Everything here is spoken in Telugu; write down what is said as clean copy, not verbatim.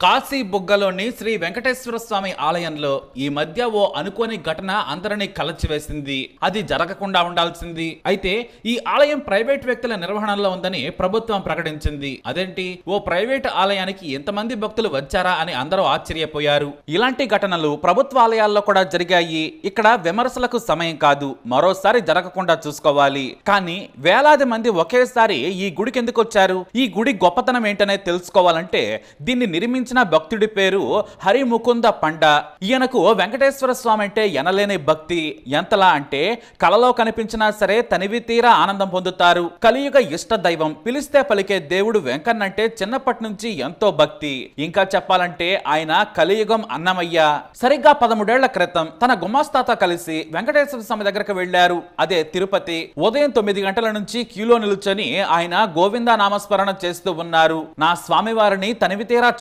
కాశీ బుగ్గలోని శ్రీ వెంకటేశ్వర స్వామి ఆలయంలో ఈ మధ్య ఓ అనుకోని ఘటన అందరినీ కలచివేసింది. అది జరగకుండా ఉండాల్సింది. అయితే ఈ ఆలయం ప్రైవేట్ వ్యక్తుల నిర్వహణలో ఉందని ప్రభుత్వం ప్రకటించింది. అదేంటి, ఓ ప్రైవేట్ ఆలయానికి ఎంతమంది భక్తులు వచ్చారా అని అందరూ ఆశ్చర్యపోయారు. ఇలాంటి ఘటనలు ప్రభుత్వ ఆలయాల్లో కూడా జరిగాయి. ఇక్కడ విమర్శలకు సమయం కాదు, మరోసారి జరగకుండా చూసుకోవాలి. కానీ వేలాది మంది ఒకేసారి ఈ గుడికి ఎందుకు వచ్చారు? ఈ గుడి గొప్పతనం ఏంటనే తెలుసుకోవాలంటే దీన్ని నిర్మించిన భక్తుడి పేరు హరిముకుంద పండ. ఈయనకు వెంకటేశ్వర స్వామి అంటే ఎనలేని భక్తి. ఎంతలా అంటే కలలో కనిపించినా సరే తనివి తీరా ఆనందం పొందుతారు. కలియుగ ఇష్ట దైవం, పిలిస్తే పలికే దేవుడు వెంకన్నంటే చిన్నప్పటి నుంచి ఎంతో భక్తి. ఇంకా చెప్పాలంటే ఆయన కలియుగం అన్నమయ్య. సరిగ్గా 13 ఏళ్ల క్రితం తన గుమాస్తాతో కలిసి వెంకటేశ్వర స్వామి దగ్గరకు వెళ్లారు. అదే తిరుపతి. ఉదయం 9 గంటల నుంచి క్యూలో నిలుచొని ఆయన గోవింద నామస్మరణ చేస్తూ ఉన్నారు. నా స్వామివారిని తనివి తీరా